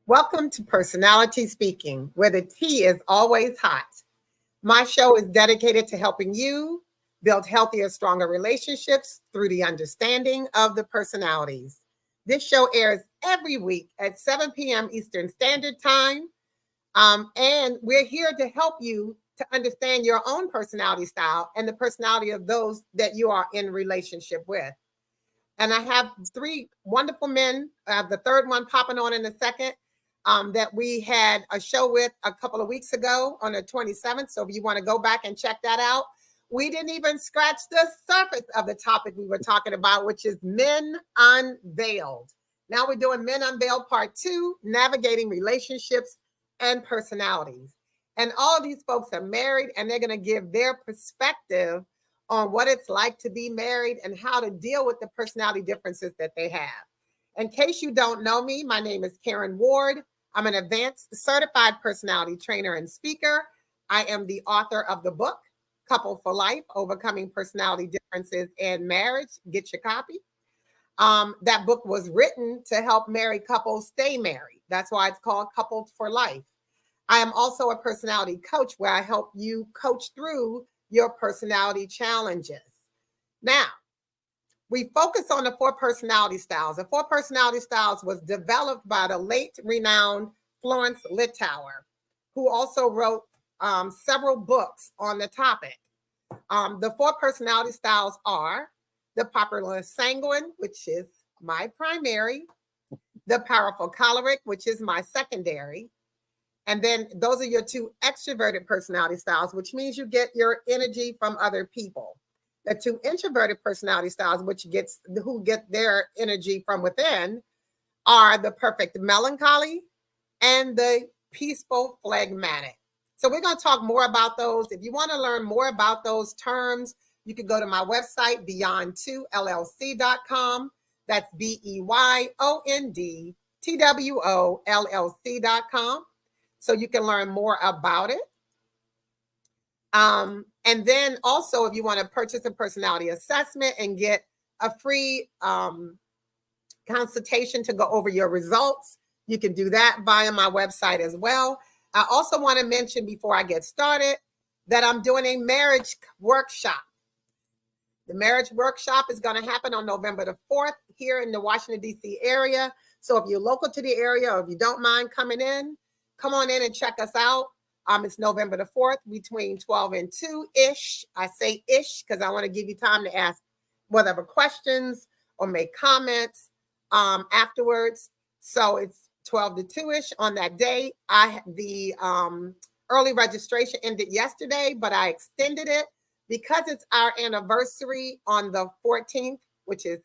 Welcome to Personality Speaking, where the tea is always hot. My show is dedicated to helping you build healthier, stronger relationships through the understanding of the personalities. This show airs every week at 7 p.m. Eastern Standard Time. And we're here to help you to understand your own personality style and the personality of those that you are in relationship with. And I have three wonderful men. I have the third one popping on in a second. That we had a show with a couple of weeks ago on the 27th. So if you want to go back and check that out, we didn't even scratch the surface of the topic we were talking about, which is Men Unveiled. Now we're doing Men Unveiled Part 2, Navigating Relationships and Personalities. And all of these folks are married, and they're going to give their perspective on what it's like to be married and how to deal with the personality differences that they have. In case you don't know me, my name is Karen Ward. I'm an advanced certified personality trainer and speaker. I am the author of the book, Couple for Life, Overcoming Personality Differences in Marriage. Get your copy. That book was written to help married couples stay married. That's why it's called Couple for Life. I am also a personality coach where I help you coach through your personality challenges. Now, we focus on the four personality styles. The four personality styles was developed by the late renowned Florence Littauer, who also wrote several books on the topic. The four personality styles are the popular Sanguine, which is my primary, the powerful Choleric, which is my secondary, and then those are your two extroverted personality styles, which means you get your energy from other people. The two introverted personality styles, who get their energy from within, are the perfect Melancholy and the peaceful Phlegmatic. So we're going to talk more about those. If you want to learn more about those terms, you can go to my website, beyond2llc.com. That's BEYONDTWOLLC.com. So you can learn more about it. And then also, if you want to purchase a personality assessment and get a free consultation to go over your results, you can do that via my website as well. I also want to mention before I get started that I'm doing a marriage workshop. The marriage workshop is going to happen on November the 4th here in the Washington, D.C. area. So if you're local to the area or if you don't mind coming in, come on in and check us out. It's November the 4th between 12 and 2-ish. I say ish because I want to give you time to ask whatever questions or make comments afterwards. So it's 12 to 2-ish on that day. The early registration ended yesterday, but I extended it because it's our anniversary on the 14th, which is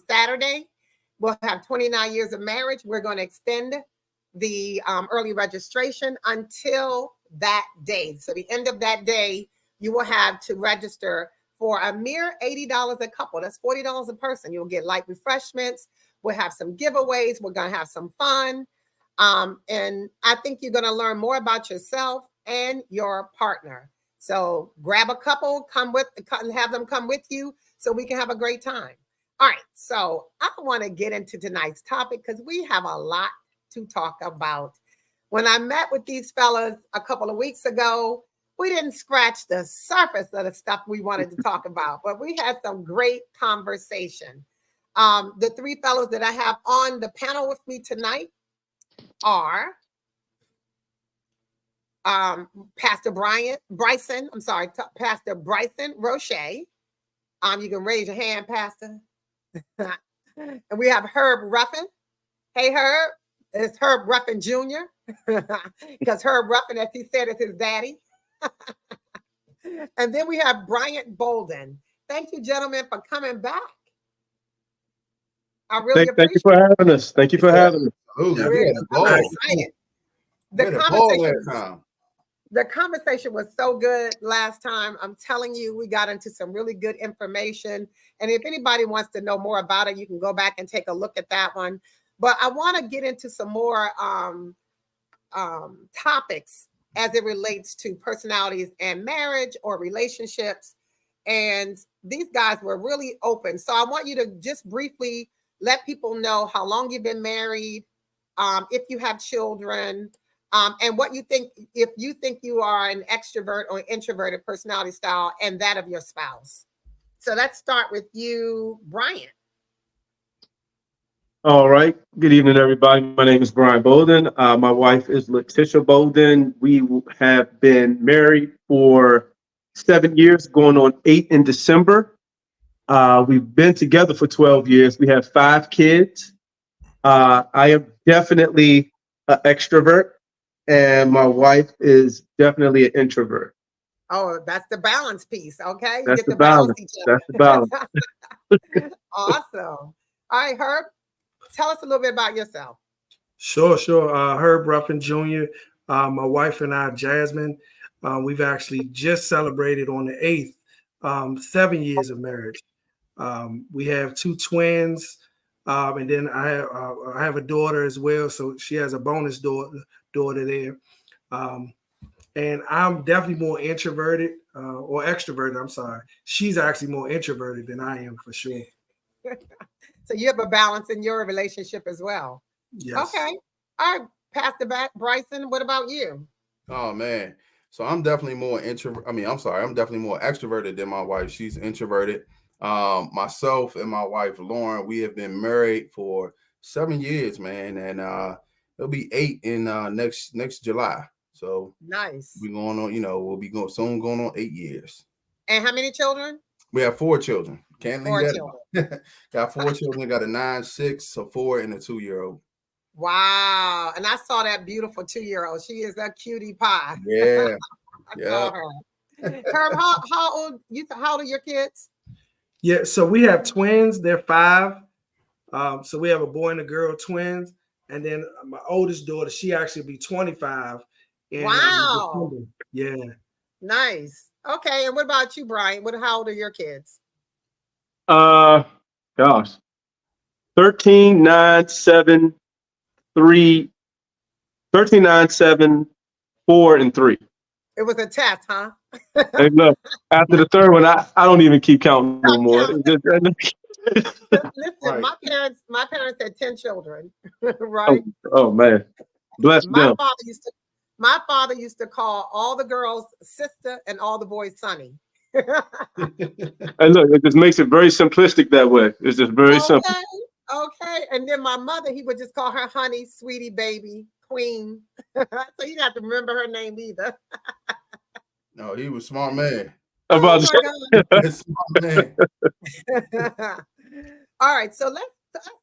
Saturday. We'll have 29 years of marriage. We're going to extend the early registration until that day. So the end of that day, you will have to register for a mere $80 a couple. That's $40 a person. You'll get light refreshments. We'll have some giveaways. We're going to have some fun. And I think you're going to learn more about yourself and your partner. So grab a couple, have them come with you so we can have a great time. All right. So I want to get into tonight's topic because we have a lot to talk about. When I met with these fellas a couple of weeks ago, we didn't scratch the surface of the stuff we wanted to talk about, but we had some great conversation. The three fellows that I have on the panel with me tonight are Pastor Bryson Roche. You can raise your hand, Pastor. And we have Herb Ruffin. Hey, Herb. It's Herb Ruffin Jr. because Herb Ruffin, as he said, is his daddy. And then we have Bryant Bolden. Thank you, gentlemen, for coming back. I really appreciate it. Thank you for having us. Thank you for having us. I'm excited. The conversation was so good last time. I'm telling you, we got into some really good information. And if anybody wants to know more about it, you can go back and take a look at that one. But I want to get into some more topics as it relates to personalities and marriage or relationships. And these guys were really open. So I want you to just briefly let people know how long you've been married, if you have children, and what you think, if you think you are an extrovert or introverted personality style, and that of your spouse. So let's start with you, Brian. All right. Good evening, everybody. My name is Brian Bolden. My wife is Letitia Bolden. We have been married for 7 years, going on 8 in December. We've been together for 12 years. We have 5 kids. I am definitely an extrovert, and my wife is definitely an introvert. Oh, that's the balance piece. Okay. You That's get the to balance balance. each That's the balance. other. Awesome. All right, Herb, tell us a little bit about yourself. Sure. Herb Ruffin Jr., my wife and I, Jasmine, we've actually just celebrated on the 8th, 7 years of marriage. We have 2 twins, and then I have a daughter as well, so she has a bonus daughter there. And I'm definitely more introverted or extroverted. I'm sorry. She's actually more introverted than I am for sure. So you have a balance in your relationship as well. Yes. Okay. All right, pass the back. Bryson, what about you? Oh man. So I'm definitely more introvert. I mean, I'm sorry, I'm definitely more extroverted than my wife. She's introverted. Myself and my wife Lauren, we have been married for 7 years, man, and it'll be 8 in next July. So Nice. we going on, we'll be going soon going on 8 years. And how many children? We have 4 children. Can't leave 4 that children. out. Got 4 children, got a 9, 6, a 4, and a 2-year-old. Wow. And I saw that beautiful 2-year-old. She is a cutie pie. Yeah. I saw her. Herb, how old are your kids? Yeah, so we have twins. They're 5. So we have a boy and a girl twins. And then my oldest daughter, she actually be 25. Wow. Yeah. Nice. Okay. And what about you, Brian? How old are your kids? Gosh, 13, 9, 7, 3, 13, 9, 7, 4, and 3. It was a test, huh? And look, after the third one, I don't even keep counting no more. Listen, Right. my parents had 10 children, right? Oh man, bless them. My father used to call all the girls sister and all the boys sonny. And look, it just makes it very simplistic that way. It's just very simple. Okay. And then my mother, he would just call her honey, sweetie, baby, queen. So you didn't have to remember her name either. No, he was a smart man. I'm about to say. Smart man. All right. So let's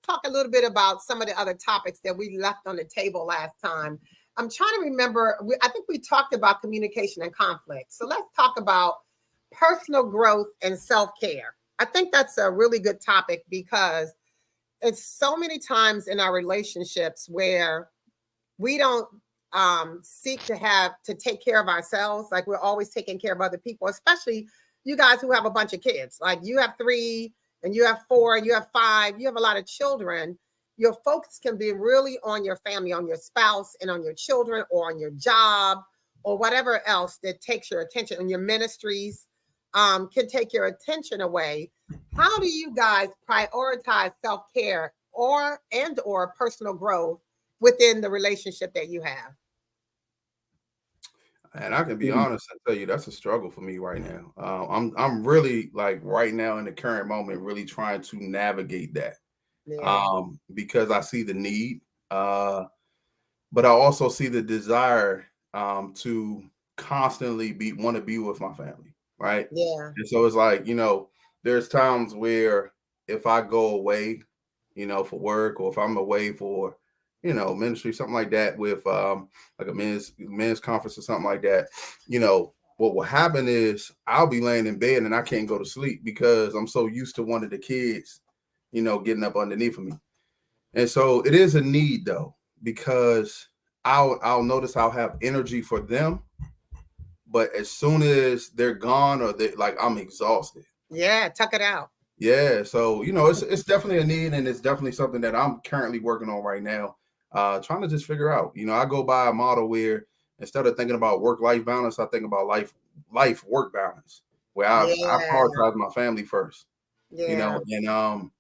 talk a little bit about some of the other topics that we left on the table last time. I'm trying to remember. I think we talked about communication and conflict. So let's talk about personal growth and self-care. I think that's a really good topic because it's so many times in our relationships where we don't seek to take care of ourselves. Like we're always taking care of other people, especially you guys who have a bunch of kids. Like you have 3 and you have 4 and you have 5, you have a lot of children. Your focus can be really on your family, on your spouse and on your children or on your job or whatever else that takes your attention, and your ministries can take your attention away. How do you guys prioritize self-care or personal growth within the relationship that you have? And I can be honest and tell you that's a struggle for me right now. I'm really like right now in the current moment, really trying to navigate that. Yeah. Because I see the need, but I also see the desire to constantly want to be with my family, right? Yeah. And so it's like, there's times where if I go away, for work, or if I'm away for, ministry, something like that, with like a men's conference or something like that, what will happen is I'll be laying in bed and I can't go to sleep because I'm so used to one of the kids, getting up underneath of me. And so it is a need though, because I'll notice I'll have energy for them, but as soon as they're gone or I'm exhausted. Yeah, tuck it out. Yeah, so it's definitely a need, and it's definitely something that I'm currently working on right now, trying to just figure out. I go by a model where instead of thinking about work-life balance, I think about life-work balance, where I prioritize my family first. Yeah. And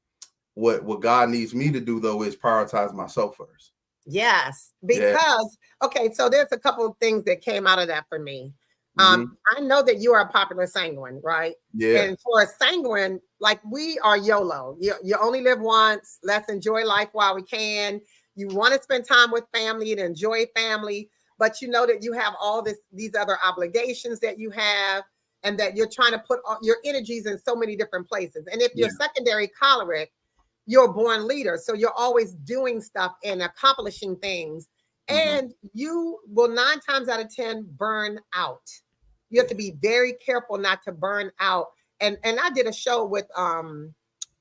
what God needs me to do though is prioritize myself first. Yes, Yeah. because okay, so there's a couple of things that came out of that for me. Mhm. I know that you are a popular sanguine, right? Yeah. And for a sanguine, like we are YOLO. You only live once. Let's enjoy life while we can. You want to spend time with family and enjoy family, but you know that you have all these other obligations that you have, and that you're trying to put all your energies in so many different places. And if you're Yeah. secondary choleric, you're a born leader. So you're always doing stuff and accomplishing things. Mhm. And you will 9 times out of 10 burn out. You have to be very careful not to burn out. And I did a show with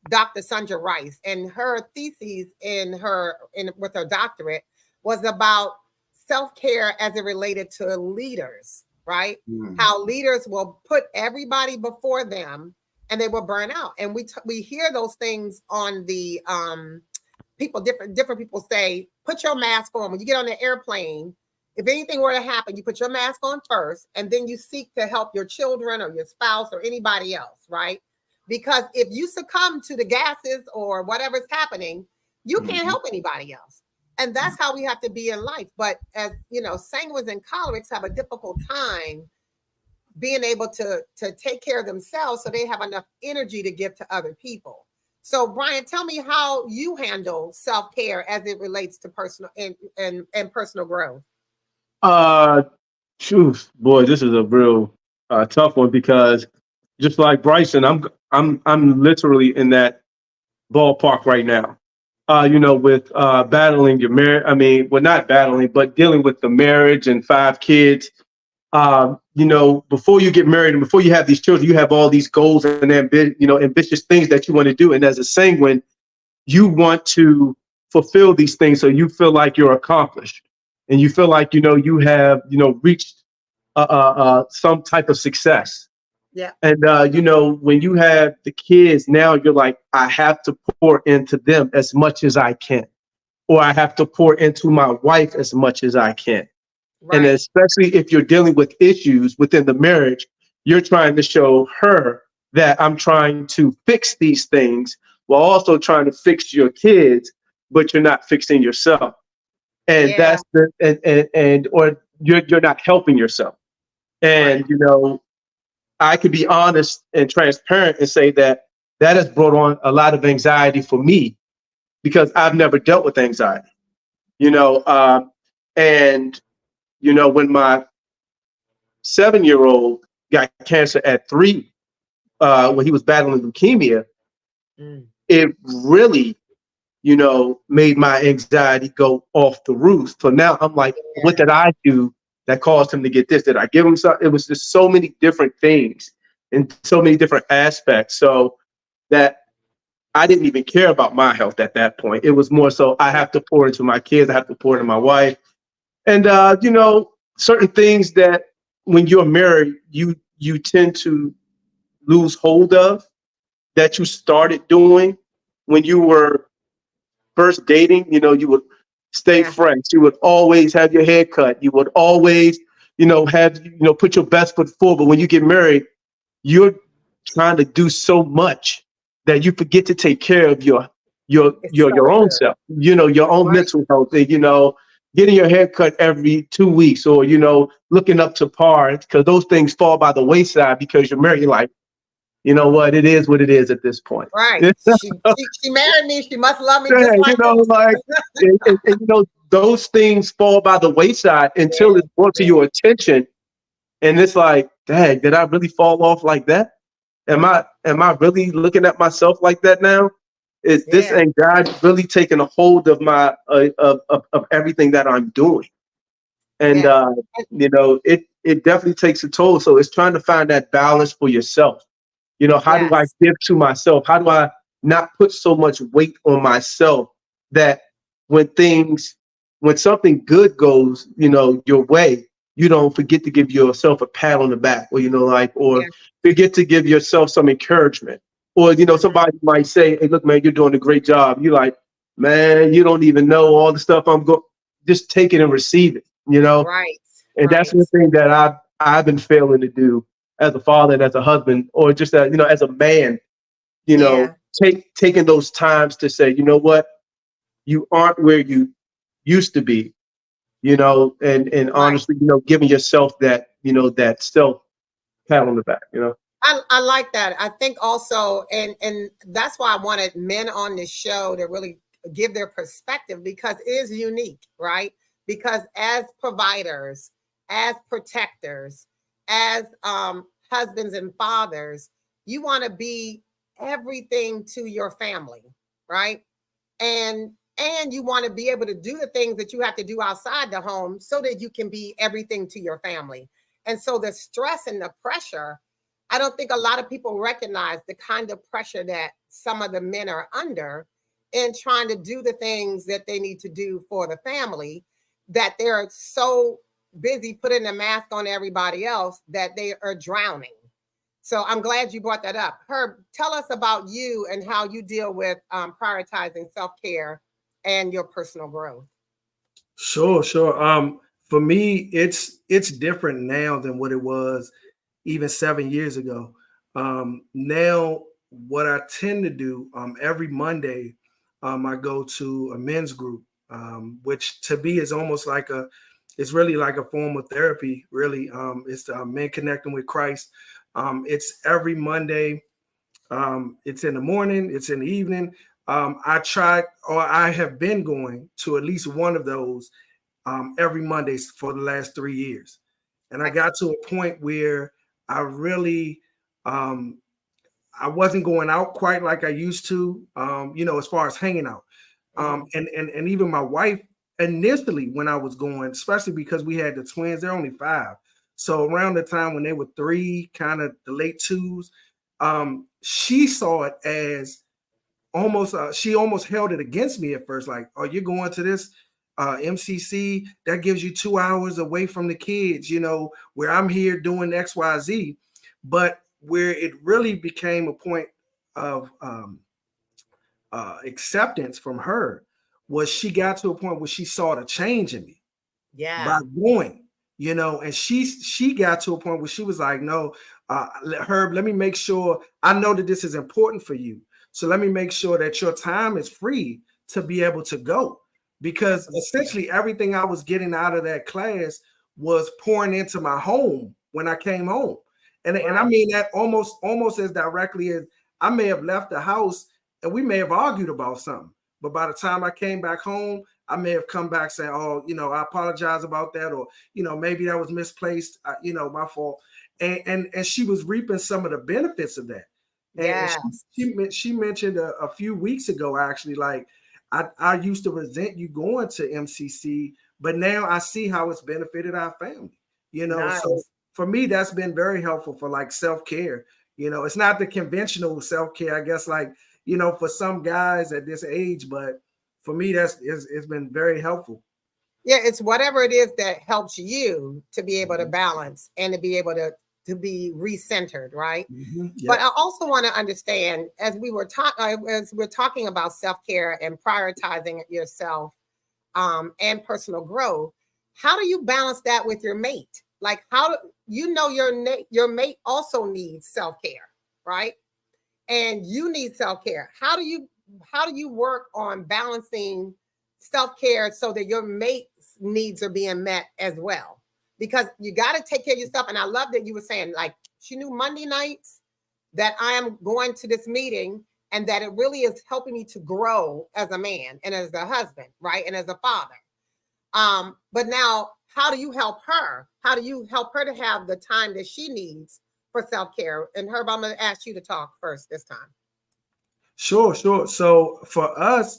Dr. Sandra Rice, and her thesis with her doctorate was about self-care as it related to leaders, right? Mhm. How leaders will put everybody before them and they will burn out. And we hear those things on the people, different people say, put your mask on when you get on the airplane. If anything were to happen, you put your mask on first, and then you seek to help your children or your spouse or anybody else, right? Because if you succumb to the gases or whatever's happening, you can't Mhm. help anybody else. And that's how we have to be in life. But as you know, sanguines and cholerics have a difficult time being able to take care of themselves so they have enough energy to give to other people. So Brian, tell me how you handle self-care as it relates to personal and personal growth. Uh, Truth, boy, this is a real tough one because just like Bryson, I'm literally in that ballpark right now. With battling your marriage. I mean, well, not battling, but dealing with the marriage and 5 kids. Before you get married and before you have these children, you have all these goals and ambitious things that you want to do. And as a sanguine, you want to fulfill these things so you feel like you're accomplished and you feel like you have reached some type of success. Yeah. And when you have the kids now, you're like, I have to pour into them as much as I can, or I have to pour into my wife as much as I can. And Right. especially if you're dealing with issues within the marriage, you're trying to show her that I'm trying to fix these things while also trying to fix your kids, but you're not fixing yourself. And Yeah. that's or you're not helping yourself. Right. And I could be honest and transparent and say that that has brought on a lot of anxiety for me because I've never dealt with anxiety, you know. And when my 7-year-old got cancer at 3, when he was battling leukemia, Mm. it really, made my anxiety go off the roof. So now I'm like, what Yeah. did I do that caused him to get this? Did I give him something? It was just so many different things and so many different aspects. So that I didn't even care about my health at that point. It was more so I Yeah. have to pour into my kids, I have to pour into my wife. And certain things that when you're married, you tend to lose hold of that you started doing when you were first dating. You would stay Yeah. fresh. You would always have your hair cut. You would always, have put your best foot forward. But when you get married, you're trying to do so much that you forget to take care of your your It's your so your own true. self. Your own Right. mental health. And, getting your hair cut every 2 weeks, or looking up to par, because those things fall by the wayside because you're married. You're like, you know what? It is what it is at this point. Right. She married me. She must love me Yeah, just like like, this. those things fall by the wayside until Yeah. it's brought to Yeah. your attention, and it's like, dang, did I really fall off like that? Am I really looking at myself like that now? Is this Yeah. anxiety really taking a hold of my of everything that I'm doing? And Yeah. it definitely takes a toll. So it's trying to find that balance for yourself. How do I Yes. give to myself? How do I not put so much weight on myself that when things, when something good goes, your way, you don't forget to give yourself a pat on the back, or, or Yeah. forget to give yourself some encouragement. Or, Mhm. somebody might say, hey, look, man, you're doing a great job. You're like, man, you don't even know all the stuff I'm going, just take it and receive it. Right. And that's Right. one thing that I've been failing to do as a father and as a husband, or just as a man, you know, Yeah. taking those times to say, you know what, you aren't where you used to be, and honestly, giving yourself that, that self pat on the back, I like that. I think also, and that's why I wanted men on this show to really give their perspective, because it is unique, right? Because as providers, as protectors, as husbands and fathers, you want to be everything to your family, right? And you want to be able to do the things that you have to do outside the home so that you can be everything to your family. And so the stress and the pressure, I don't think a lot of people recognize the kind of pressure that some of the men are under in trying to do the things that they need to do for the family, that they're so busy putting a mask on everybody else that they are drowning. So I'm glad you brought that up. Herb, tell us about you and how you deal with prioritizing self-care and your personal growth. Sure. For me, it's different now than what it was even 7 years ago. Now, what I tend to do every Monday, I go to a men's group, which to me is almost like it's really like a form of therapy. Really, it's men connecting with Christ. It's every Monday. It's in the morning. It's in the evening. I have been going to at least one of those every Monday for the last 3 years. And I got to a point where I really, I wasn't going out quite like I used to, as far as hanging out. And even my wife, initially when I was going, especially because we had the twins, they're only 5. So around the time when they were 3, kind of the late 2s, she saw it as almost, she almost held it against me at first. Like, oh, you're going to this MCC that gives you 2 hours away from the kids, where I'm here doing XYZ. But where it really became a point of acceptance from her was she got to a point where she saw the change in me by going, and she got to a point where she was like, no, Herb, let me make sure, I know that this is important for you. So let me make sure that your time is free to be able to go. Because essentially everything I was getting out of that class was pouring into my home when I came home. And I mean that almost as directly as I may have left the house and we may have argued about something. But by the time I came back home, I may have come back saying, oh, I apologize about that. Or, maybe that was misplaced, my fault. And she was reaping some of the benefits of that. And she mentioned a few weeks ago, actually, like, I used to resent you going to MCC, but now I see how it's benefited our family, So for me, that's been very helpful for like self-care. It's not the conventional self-care, I guess, like, for some guys at this age, but for me, it's been very helpful. Yeah, it's whatever it is that helps you to be able to balance and to be able to be recentered, right? But I also want to understand, as we're talking about self-care and prioritizing yourself and personal growth, how do you balance that with your mate? Like, how your mate also needs self-care, right? And you need self-care. How do you work on balancing self-care so that your mate's needs are being met as well? Because you got to take care of yourself. And I love that you were saying, like, she knew Monday nights that I am going to this meeting and that it really is helping me to grow as a man and as a husband, right? And as a father. But now, how do you help her? How do you help her to have the time that she needs for self-care? And Herb, I'm going to ask you to talk first this time. Sure. So for us,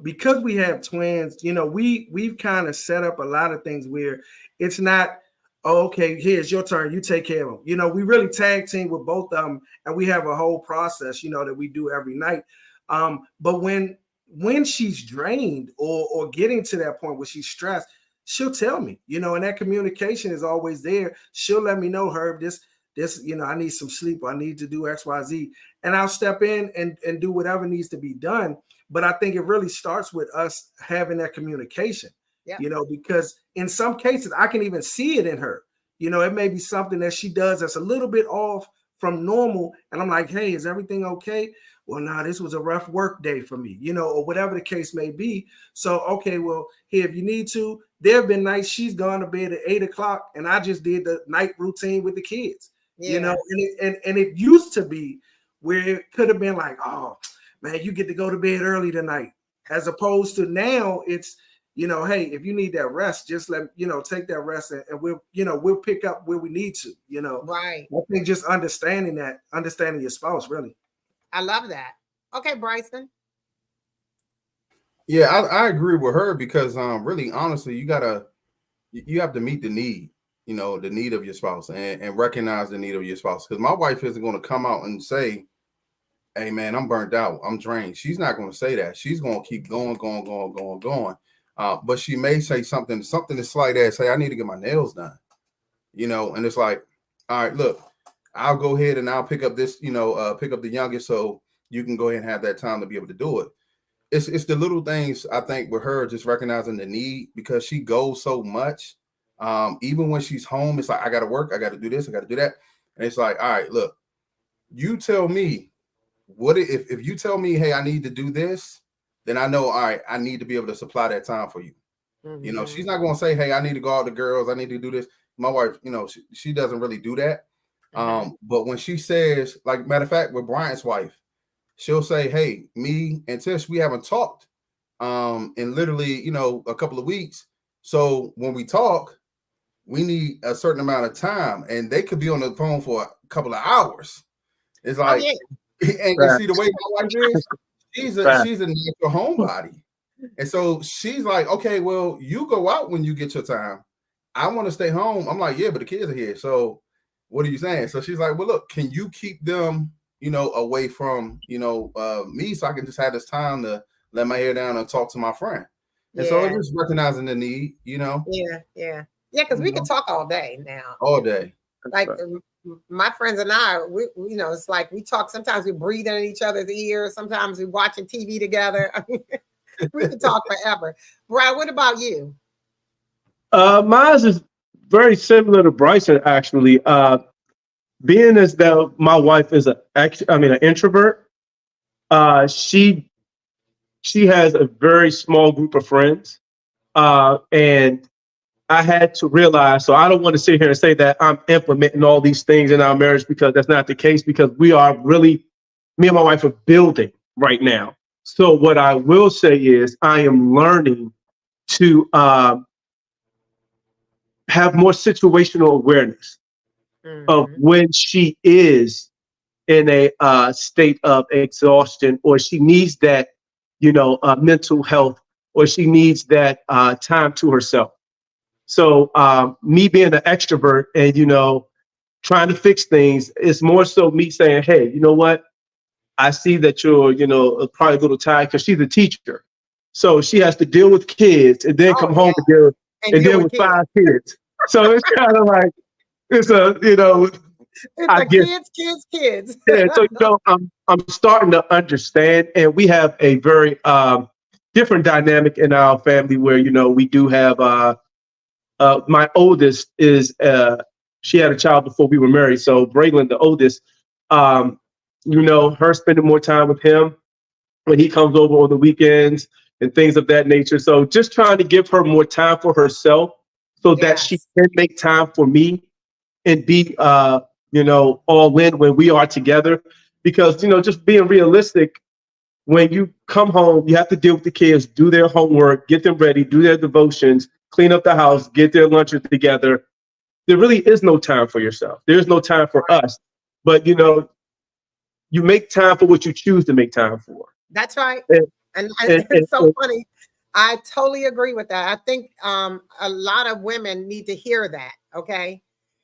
because we have twins, we've kind of set up a lot of things where it's not, oh, okay, here's your turn, you take care of them. We really tag team with both of them, and we have a whole process, that we do every night. But when she's drained or getting to that point where she's stressed, she'll tell me, and that communication is always there. She'll let me know, Herb, this, I need some sleep. I need to do XYZ. And I'll step in and do whatever needs to be done. But I think it really starts with us having that communication, because in some cases, I can even see it in her. It may be something that she does that's a little bit off from normal. And I'm like, hey, is everything okay? well, nah, this was a rough work day for me, you know, or whatever the case may be. So, okay, well, here, if you need to, there have been nights she's gone to bed at 8 o'clock and I just did the night routine with the kids, you know, and it used to be where it could have been like, oh, man, you get to go to bed early tonight, as opposed to now it's, you know, hey, if you need that rest, just take that rest and we'll pick up where we need to, you know. Right. I think just understanding your spouse, really. I love that. Okay, Bryson. Yeah, I agree with her because really honestly, you have to meet the need, you know, the need of your spouse and recognize the need of your spouse. Because my wife isn't going to come out and say, hey man, I'm burnt out, I'm drained. She's not going to say that. She's going to keep going. But she may say something as slight as, hey, I need to get my nails done, you know, and it's like, all right, look, I'll go ahead and I'll pick up this, pick up the youngest so you can go ahead and have that time to be able to do it. It's the little things, I think, with her just recognizing the need because she goes so much. Even when she's home, it's like, I got to work, I got to do this, I got to do that. And it's like, all right, look, you tell me if you tell me, hey, I need to do this, then I know, all right, I need to be able to supply that time for you. Mm-hmm. You know, she's not going to say, hey, I need to go out with the girls, I need to do this. My wife, you know, she doesn't really do that. But when she says, like, matter of fact, with Bryant's wife, she'll say, hey, me and Tish, we haven't talked in literally, you know, a couple of weeks. So when we talk, we need a certain amount of time, and they could be on the phone for a couple of hours. It's like, and you see the way my wife is, she's a natural homebody. And so she's like, okay, well, you go out when you get your time. I want to stay home. I'm like, yeah, but the kids are here. So what are you saying? So she's like, well, look, can you keep them, you know, away from, you know, me, so I can just have this time to let my hair down and talk to my friend. And so it's just recognizing the need, you know. Yeah, because we can talk all day now. All day. Like my friends and I, we you know, it's like we talk. Sometimes we breathe in each other's ears. Sometimes we're watching TV together. I mean, we can talk forever. Brad, what about you? Mine is very similar to Bryson, actually. Being as though my wife is an introvert, she has a very small group of friends, and I had to realize. So I don't want to sit here and say that I'm implementing all these things in our marriage, because that's not the case. Because we are really, me and my wife are building right now. So what I will say is I am learning to have more situational awareness of when she is in a state of exhaustion, or she needs that, you know, mental health, or she needs that time to herself. So me being an extrovert and, you know, trying to fix things, is more so me saying, hey, you know what? I see that you're, you know, probably a little tired, because she's a teacher. So she has to deal with kids and then come home and deal with 5 kids. So it's kind of like, it's a, you know, kids. Yeah, so, you know, I'm starting to understand, and we have a very different dynamic in our family where, you know, we do have my oldest is she had a child before we were married. So Braylon, the oldest, you know, her spending more time with him when he comes over on the weekends and things of that nature. So just trying to give her more time for herself so that she can make time for me and be, you know, all in when we are together. Because, you know, just being realistic, when you come home, you have to deal with the kids, do their homework, get them ready, do their devotions, clean up the house, get their lunches together. There really is no time for yourself. There's no time for us. But, you know, you make time for what you choose to make time for. That's right. And it's so funny. I totally agree with that. I think a lot of women need to hear that. Okay.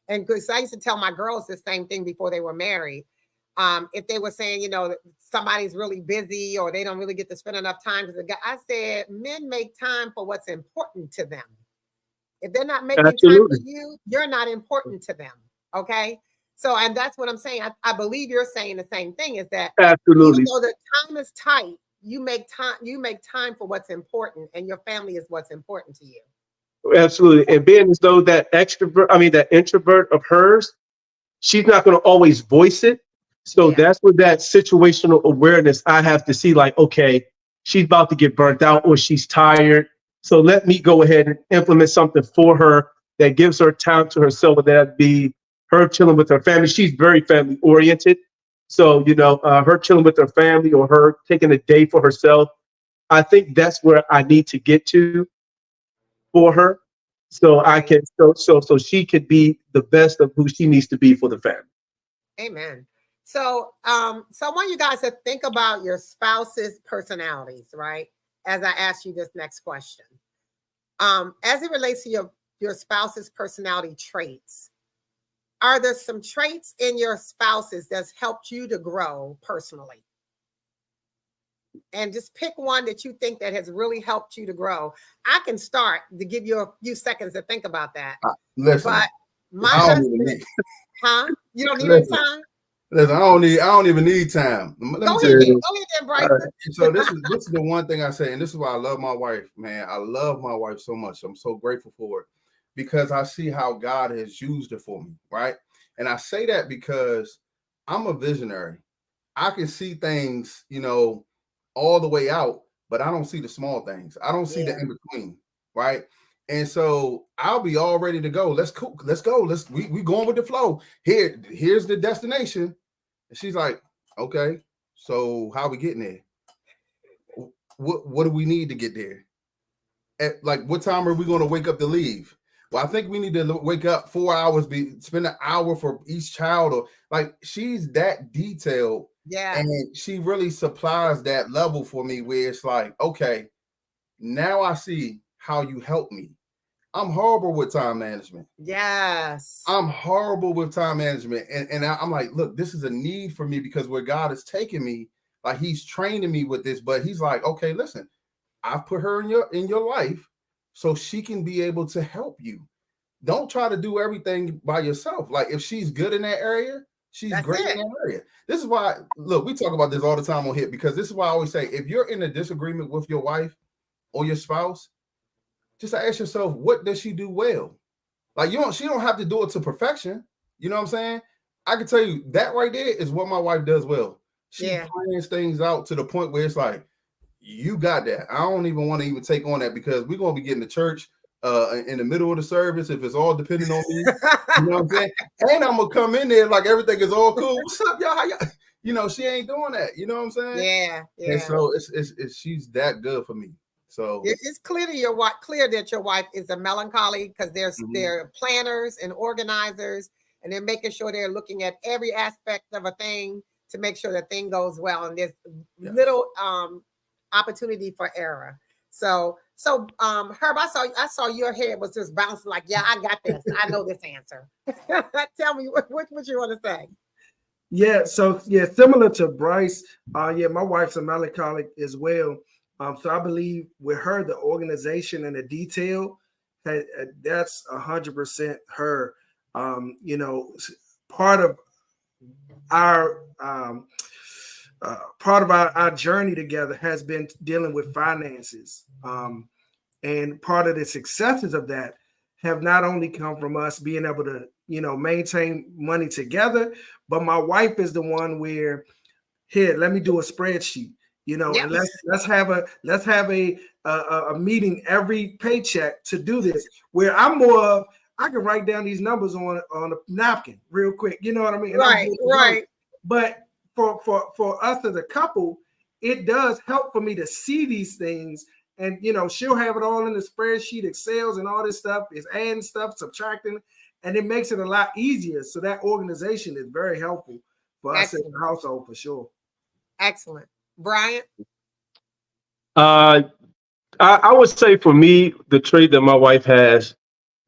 And because I used to tell my girls the same thing before they were married. If they were saying, you know, somebody's really busy or they don't really get to spend enough time with the guy, I said, men make time for what's important to them. If they're not making time for you, you're not important to them. Okay. So, and that's what I'm saying. I believe you're saying the same thing, is that even though the time is tight, you make time for what's important, and your family is what's important to you. Absolutely. And being as though that introvert of hers, she's not going to always voice it, So Yeah. that's where that situational awareness I have to see, like, okay, she's about to get burnt out or she's tired. So let me go ahead and implement something for her that gives her time to herself, whether that be her chilling with her family. She's very family oriented. So, her chilling with her family or her taking a day for herself. I think that's where I need to get to for her. So I Right. can, so she could be the best of who she needs to be for the family. Amen. So, so I want you guys to think about your spouse's personalities, right? As I ask you this next question, as it relates to your spouse's personality traits, are there some traits in your spouses that's helped you to grow personally? And just pick one that you think that has really helped you to grow. I can start to give you a few seconds to think about that. Listen, But my I don't husband, even need. huh? You don't need any Listen, time? listen, I don't even need time. Let me Go tell you ahead. this. Go ahead then, Bryson. So this is the one thing I say, and this is why I love my wife, man. I love my wife so much. I'm so grateful for it because I see how God has used it for me, right? And I say that because I'm a visionary. I can see things, all the way out, but I don't see the small things. I don't see the in between, right? And so I'll be all ready to go. Let's go. We going with the flow. Here's the destination. And she's like, okay, so how we getting there? What do we need to get there? At like what time are we going to wake up to leave? Well, I think we need to wake up 4 hours, spend an hour for each child, or like she's that detailed. Yeah. And she really supplies that level for me where it's like, okay, now I see how you help me. I'm horrible with time management. Yes. I'm horrible with time management. And I'm like, look, this is a need for me because where God has taken me, like he's training me with this, but he's like, okay, listen, I've put her in your life so she can be able to help you. Don't try to do everything by yourself. Like if she's good in that area, she's That's great it. in that area. This is why, look, we talk about this all the time on HIT because this is why I always say, if you're in a disagreement with your wife or your spouse, just ask yourself, what does she do well? Like she don't have to do it to perfection. You know what I'm saying? I can tell you that right there is what my wife does well. She plans things out to the point where it's like, you got that. I don't even want to even take on that because we're going to be getting to church in the middle of the service if it's all depending on me. You know what I'm saying? And I'm going to come in there like everything is all cool. What's up, y'all? How y'all? She ain't doing that. You know what I'm saying? Yeah. And so it's she's that good for me. So it's clear that your wife is a melancholy because they're planners and organizers, and they're making sure they're looking at every aspect of a thing to make sure the thing goes well. And there's little opportunity for error. So Herb, I saw your head was just bouncing like, yeah, I got this. I know this answer. Tell me what you want to say. Yeah, so similar to Bryce, my wife's a melancholic as well. So I believe with her, the organization and the detail, that's 100% her. Part of our journey together has been dealing with finances. And part of the successes of that have not only come from us being able to, maintain money together, but my wife is the one where, here, let me do a spreadsheet, and let's have a meeting every paycheck to do this. Where I'm more of, I can write down these numbers on a napkin real quick. You know what I mean? And right. But for us as a couple, it does help for me to see these things. And, she'll have it all in the spreadsheet, Excels and all this stuff, is adding stuff, subtracting, and it makes it a lot easier. So that organization is very helpful for us in the household for sure. Excellent. Bryant? I would say for me, the trait that my wife has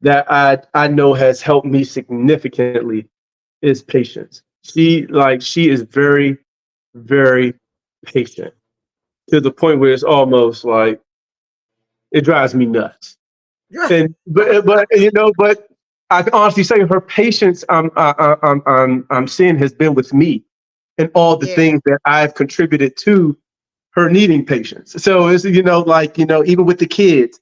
that I know has helped me significantly is patience. She is very, very patient to the point where it's almost like it drives me nuts. And but I can honestly say her patience I'm seeing has been with me and all the things that I've contributed to her needing patience. So it's even with the kids,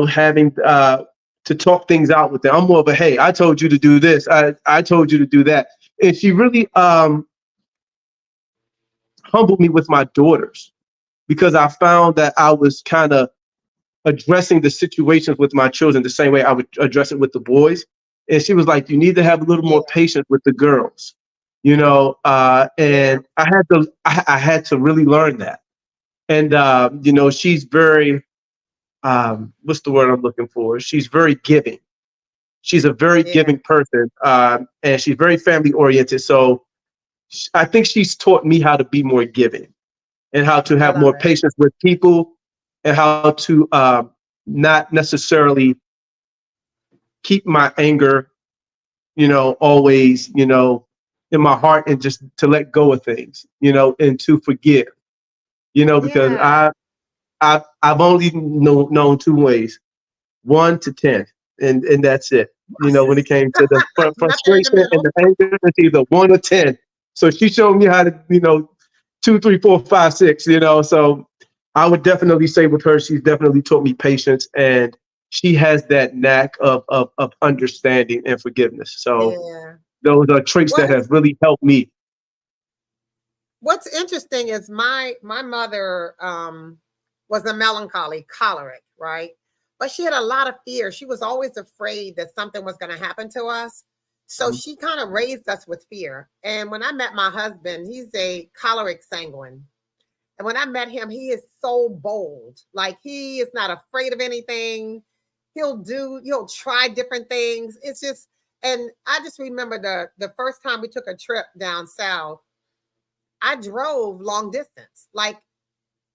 having to talk things out with them. I'm more of a, hey, I told you to do this. I told you to do that. And she really humbled me with my daughters, because I found that I was kind of addressing the situations with my children the same way I would address it with the boys. And she was like, you need to have a little Yeah. more patience with the girls, you know, and I had to really learn that. And, you know, she's very, what's the word I'm looking for? She's very giving. She's a very Yeah. giving person, and she's very family oriented. So I think she's taught me how to be more giving and how to I have love more it. patience with people, and how to not necessarily keep my anger, you know, always, you know, in my heart, and just to let go of things, you know, and to forgive, you know, because Yeah. I've only known two ways, 1 to 10, and that's it. You know, when it came to the Nothing in the frustration and middle. the anger, it's either 1 or 10. So she showed me how to, you know, 2, 3, 4, 5, 6. You know, so I would definitely say with her, she's definitely taught me patience, and she has that knack of understanding and forgiveness. So Yeah. those are traits What that is have really helped me. what's interesting is my mother was a melancholy, choleric, right? But she had a lot of fear. She was always afraid that something was going to happen to us. So Mhm. she kind of raised us with fear. And when I met my husband, he's a choleric sanguine. And when I met him, he is so bold. Like he is not afraid of anything. He'll try different things. It's just, and I just remember the first time we took a trip down south, I drove long distance. Like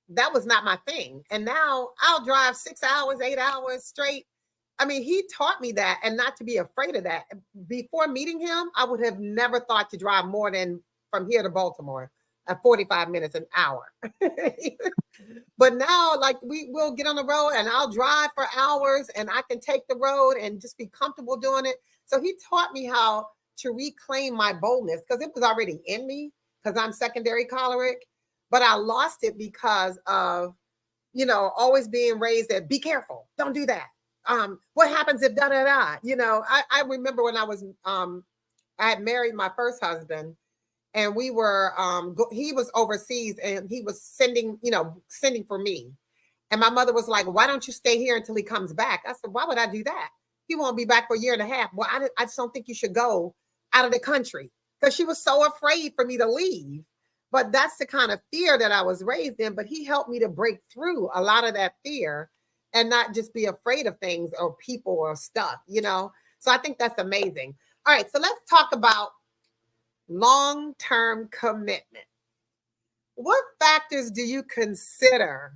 that was not my thing. And now I'll drive 6 hours, 8 hours straight. I mean, he taught me that and not to be afraid of that. Before meeting him, I would have never thought to drive more than from here to Baltimore, 45 minutes, an hour. But now, like, we will get on the road and I'll drive for hours and I can take the road and just be comfortable doing it. So he taught me how to reclaim my boldness because it was already in me because I'm secondary choleric, but I lost it because of, always being raised that be careful, don't do that. What happens if da da da? I remember when I had married my first husband, and we were he was overseas and he was sending for me. And my mother was like, why don't you stay here until he comes back? I said, why would I do that? He won't be back for a year and a half. Well, I just don't think you should go out of the country, because she was so afraid for me to leave. But that's the kind of fear that I was raised in. But he helped me to break through a lot of that fear and not just be afraid of things or people or stuff. So I think that's amazing. All right, so let's talk about long-term commitment. What factors do you consider,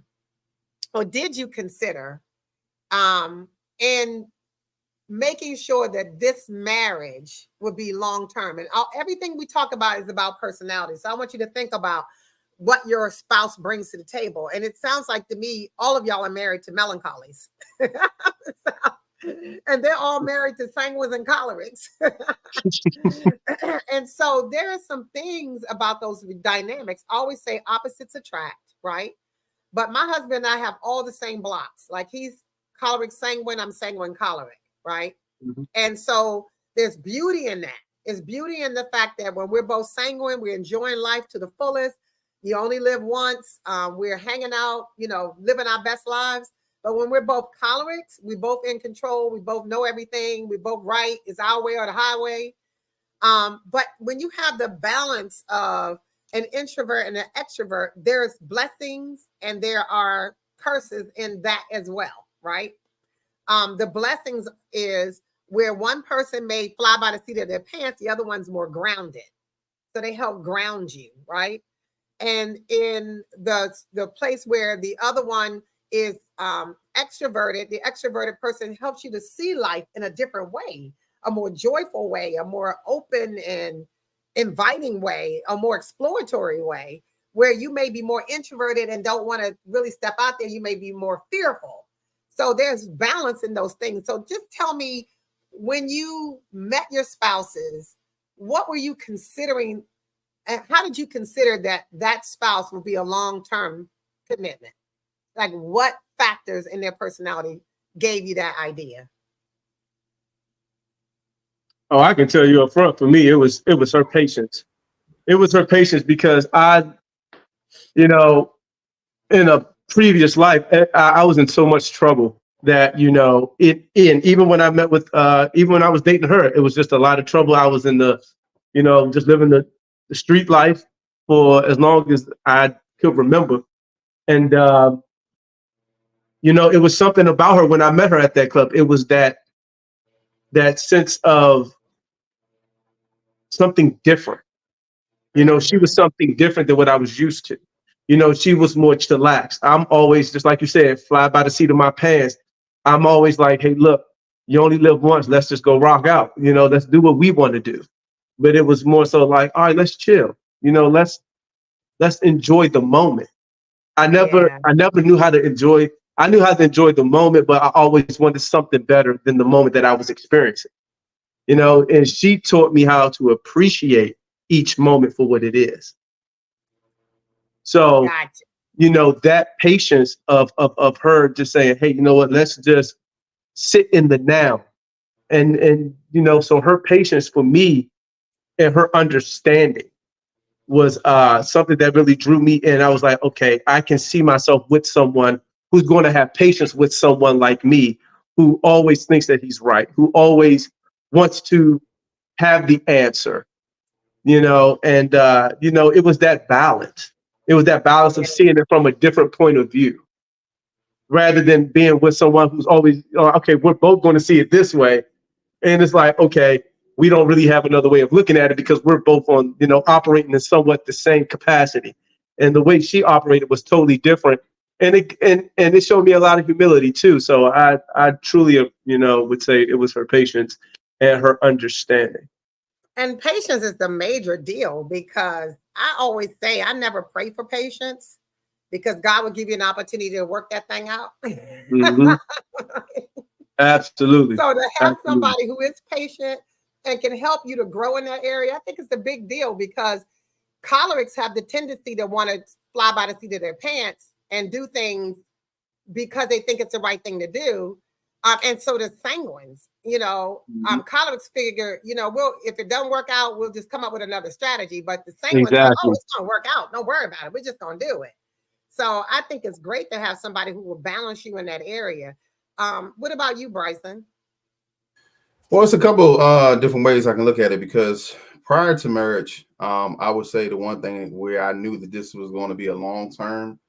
or did you consider, in making sure that this marriage would be long-term? And everything we talk about is about personality. So I want you to think about what your spouse brings to the table. And it sounds like to me, all of y'all are married to melancholies. And they're all married to sanguines and cholerics. And so there are some things about those dynamics. I always say opposites attract, right? But my husband and I have all the same blocks. Like he's choleric sanguine, I'm sanguine choleric, right? Mhm. And so there's beauty in that. There's beauty in the fact that when we're both sanguine, we're enjoying life to the fullest. You only live once. We're hanging out, living our best lives. But when we're both cholerics, we both in control. We both know everything. We both right. It's our way or the highway. But when you have the balance of an introvert and an extrovert, there's blessings and there are curses in that as well, right? The blessings is where one person may fly by the seat of their pants, the other one's more grounded. So they help ground you, right? And in the place where the other one is extroverted, the extroverted person helps you to see life in a different way, a more joyful way, a more open and inviting way, a more exploratory way, where you may be more introverted and don't want to really step out there. You may be more fearful. So there's balance in those things. So just tell me, when you met your spouses, what were you considering, and how did you consider that spouse will be a long-term commitment? Like what factors in their personality gave you that idea? Oh, I can tell you up front. For me, it was her patience. It was her patience because you know, in a previous life, I was in so much trouble that, even when I met with, even when I was dating her, it was just a lot of trouble. I was in just living the street life for as long as I could remember. And, it was something about her when I met her at that club. It was that sense of something different. She was something different than what I was used to. She was more chillaxed. I'm always, just like you said, fly by the seat of my pants. I'm always like, hey, look, you only live once. Let's just go rock out. Let's do what we want to do. But it was more so like, all right, let's chill. Let's enjoy the moment. I never knew how to enjoy. I knew how to enjoy the moment, but I always wanted something better than the moment that I was experiencing. And she taught me how to appreciate each moment for what it is. So, Gotcha. that patience of her just saying, hey, you know what, let's just sit in the now. And so her patience for me and her understanding was something that really drew me in. I was like, okay, I can see myself with someone who's going to have patience with someone like me, who always thinks that he's right, who always wants to have the answer, and it was that balance. It was that balance of seeing it from a different point of view, rather than being with someone who's always, okay, we're both going to see it this way. And it's like, okay, we don't really have another way of looking at it because we're both on, operating in somewhat the same capacity. And the way she operated was totally different. And it showed me a lot of humility too. So I truly, would say it was her patience and her understanding. And patience is the major deal, because I always say I never pray for patience, because God will give you an opportunity to work that thing out. Mm-hmm. Absolutely. So to have Absolutely. somebody who is patient and can help you to grow in that area, I think it's a big deal, because cholerics have the tendency to want to fly by the seat of their pants and do things because they think it's the right thing to do. And so does sanguines. Cholerics figure, if it doesn't work out, we'll just come up with another strategy. But the sanguines are like, oh, Exactly. it's going to work out. Don't worry about it. We're just going to do it. So I think it's great to have somebody who will balance you in that area. What about you, Bryson? Well, it's a couple different ways I can look at it, because prior to marriage, I would say the one thing where I knew that this was going to be a long-term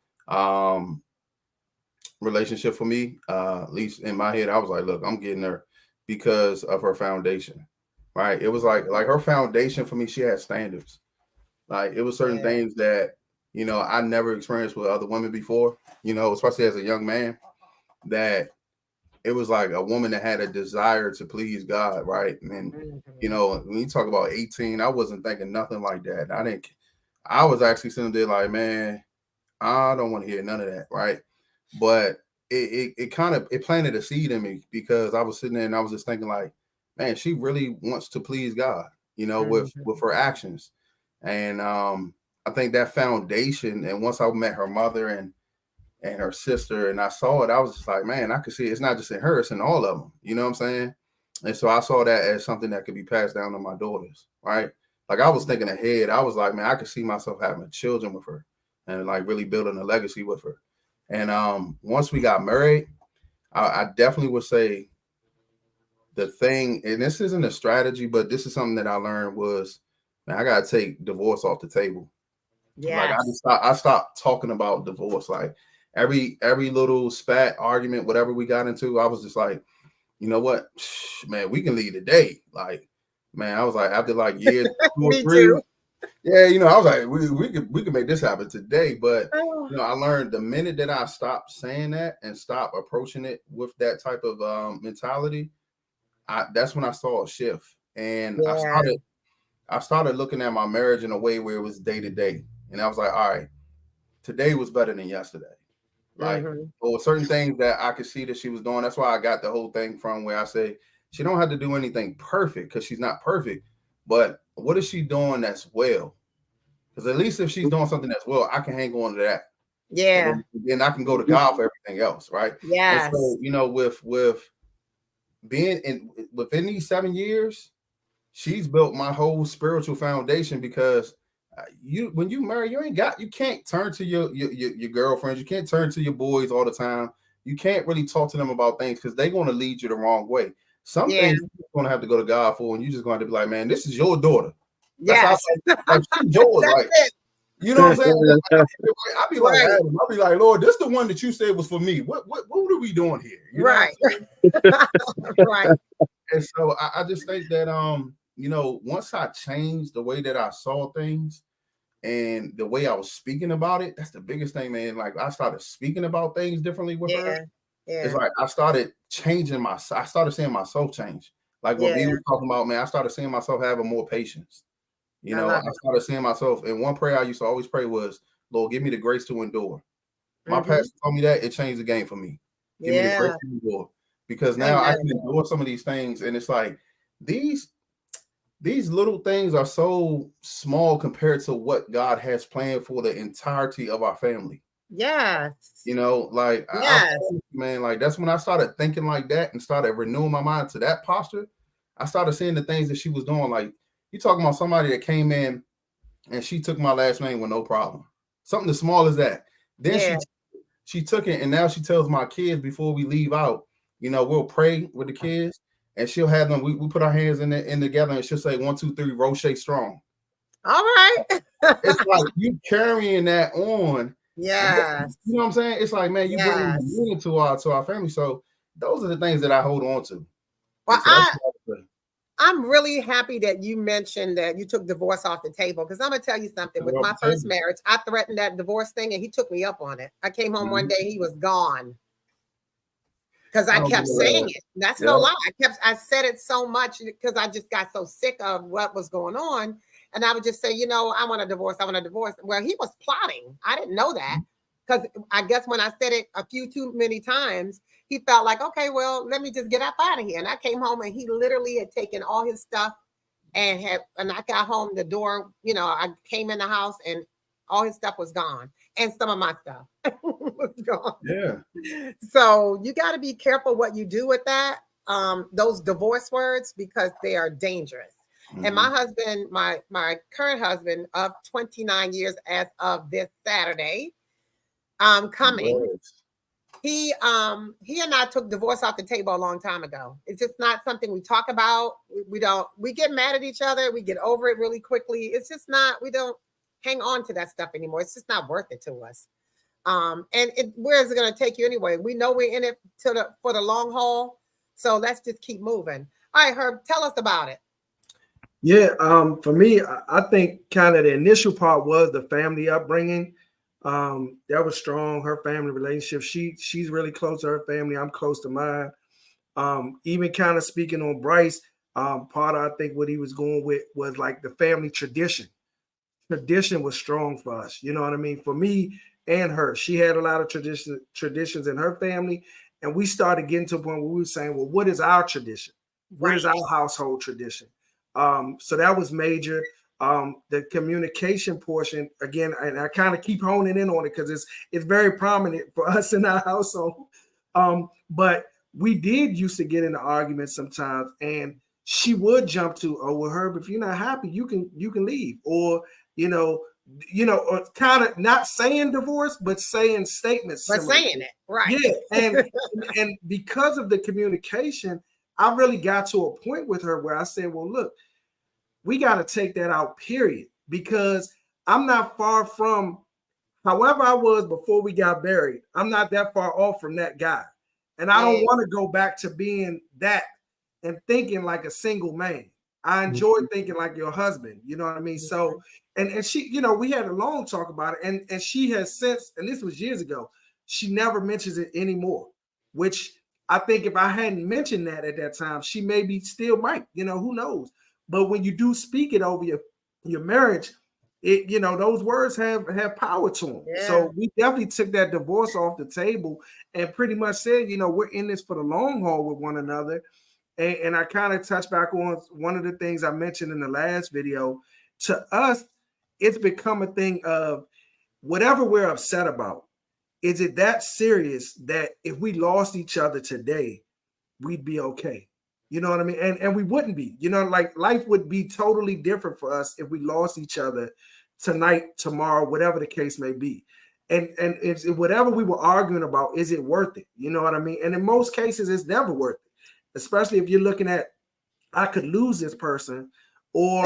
relationship for me, at least in my head, I was like, look, I'm getting her because of her foundation, right? It was like her foundation for me, she had standards. Like, it was certain things that, I never experienced with other women before, especially as a young man, that it was like a woman that had a desire to please God, right? And when you talk about 18, I wasn't thinking nothing like that. I was actually sitting there like, man, I don't want to hear none of that, right? But it kind of planted a seed in me, because I was sitting there and I was just thinking like, man, she really wants to please God, with her actions. And I think that foundation, and once I met her mother and her sister, and I saw it, I was just like, man, I could see it's not just in her, it's in all of them. You know what I'm saying? And so I saw that as something that could be passed down to my daughters, right? Like, I was thinking ahead. I was like, man, I could see myself having children with her and like really building a legacy with her. And once we got married, I definitely would say the thing, and this isn't a strategy, but this is something that I learned was, man, I gotta take divorce off the table. Like, Yes. I stopped talking about divorce. Like, every little spat, argument, whatever we got into, I was just like, you know what, man, we can leave today. Like, man, I was like, after like year 2 or Me 3, too. yeah, I was like, we could make this happen today. But Oh, I learned the minute that I stopped saying that and stopped approaching it with that type of mentality, that's when I saw a shift, and yeah. I started looking at my marriage in a way where it was day to day, and I was like, all right, today was better than yesterday. Like, Mm-hmm. there were certain things that I could see that she was doing. That's why I got the whole thing from where I say she don't have to do anything perfect, because she's not perfect. But what is she doing that's well? Because at least if she's doing something that's well, I can hang on to that, and Yeah. then I can go to God for everything else, right? And so, Yes. with being within these 7 years, she's built my whole spiritual foundation, because You when you marry, you can't turn to your girlfriends, you can't turn to your boys all the time. You can't really talk to them about things because they're going to lead you the wrong way. Some things you're going to have to go to God for, and you're just going to be like, man, this is your daughter. That's Yes. how like she's yours. Like, it. you know what I'm saying? I'll be like, Right. Adam, I'll be like, Lord, this is the one that you said was for me. What are we doing here? You know Right. And so I just think that once I changed the way that I saw things and the way I was speaking about it, that's the biggest thing, man. Like I started speaking about things differently with her. Yeah. It's like I started changing I started seeing myself change. Like what we were talking about, man, I started seeing myself having more patience. You know, I started seeing myself, and one prayer I used to always pray was, Lord, give me the grace to endure. My pastor told me that, it changed the game for me. Give me the grace to endure. Because now I can endure some of these things, and it's like these little things are so small compared to what God has planned for the entirety of our family. Yes. You know, like man, like that's when I started thinking like that and started renewing my mind to that posture. I started seeing the things that she was doing. Like you talking about somebody that came in and she took my last name with no problem. Something as small as that. Then she took it, and now she tells my kids before we leave out, you know, we'll pray with the kids, and she'll have them. We put our hands in together, and she'll say 1, 2, 3, Roche strong. All right. It's like you carrying that on. Yes. You know what I'm saying? It's like, man, you bring meaning to our family. So those are the things that I hold on to. Well, I'm really happy that you mentioned that you took divorce off the table, because I'm gonna tell you something. With my first marriage, I threatened that divorce thing, and he took me up on it. I came home one day, he was gone. Because I kept saying it. That's no lie. I said it so much because I just got so sick of what was going on. And I would just say, you know, I want a divorce. I want a divorce. Well, he was plotting. I didn't know that, because I guess when I said it a few too many times, he felt like, okay, well, let me just get up out of here. And I came home, and he literally had taken all his stuff and I got home, the door, you know, I came in the house and all his stuff was gone. And some of my stuff was gone. Yeah. So you got to be careful what you do with that, those divorce words, because they are dangerous. And my husband, my current husband of 29 years as of this Saturday, coming, he and I took divorce off the table a long time ago. It's just not something we talk about. We get mad at each other. We get over it really quickly. It's just not, we don't hang on to that stuff anymore. It's just not worth it to us. And where is it going to take you anyway? We know we're in it for the long haul. So let's just keep moving. All right, Herb, tell us about it. Yeah, for me, I think kind of the initial part was the family upbringing. That was strong. Her family relationship. She's really close to her family. I'm close to mine. Even kind of speaking on Bryce, part of I think what he was going with was like the family tradition. Tradition was strong for us. You know what I mean? For me and her, she had a lot of traditions in her family, and we started getting to a point where we were saying, well, what is our tradition? What is our household tradition? So that was major. The communication portion, again, and I kind of keep honing in on it because it's very prominent for us in our household. But we did used to get into arguments sometimes, and she would jump to, oh, well, Herb, if you're not happy, you can leave, or or kind of not saying divorce, but saying statements. But saying it, right? Yeah, and because of the communication, I really got to a point with her where I said, well, look, we got to take that out, period, because I'm not far from however I was before we got married. I'm not that far off from that guy. And I don't want to go back to being that and thinking like a single man. I enjoy thinking like your husband, you know what I mean? So, and she, we had a long talk about it, and she has since, and this was years ago, she never mentions it anymore, which I think if I hadn't mentioned that at that time, she maybe still might, who knows? But when you do speak it over your marriage, it, those words have power to them. Yeah. So we definitely took that divorce off the table and pretty much said, we're in this for the long haul with one another. And I kind of touched back on one of the things I mentioned in the last video. To us, it's become a thing of whatever we're upset about. Is it that serious that if we lost each other today, we'd be okay? You know what I mean? And we wouldn't be, like life would be totally different for us if we lost each other tonight, tomorrow, whatever the case may be. And if whatever we were arguing about, is it worth it? You know what I mean? And in most cases, it's never worth it, especially if you're looking at, I could lose this person, or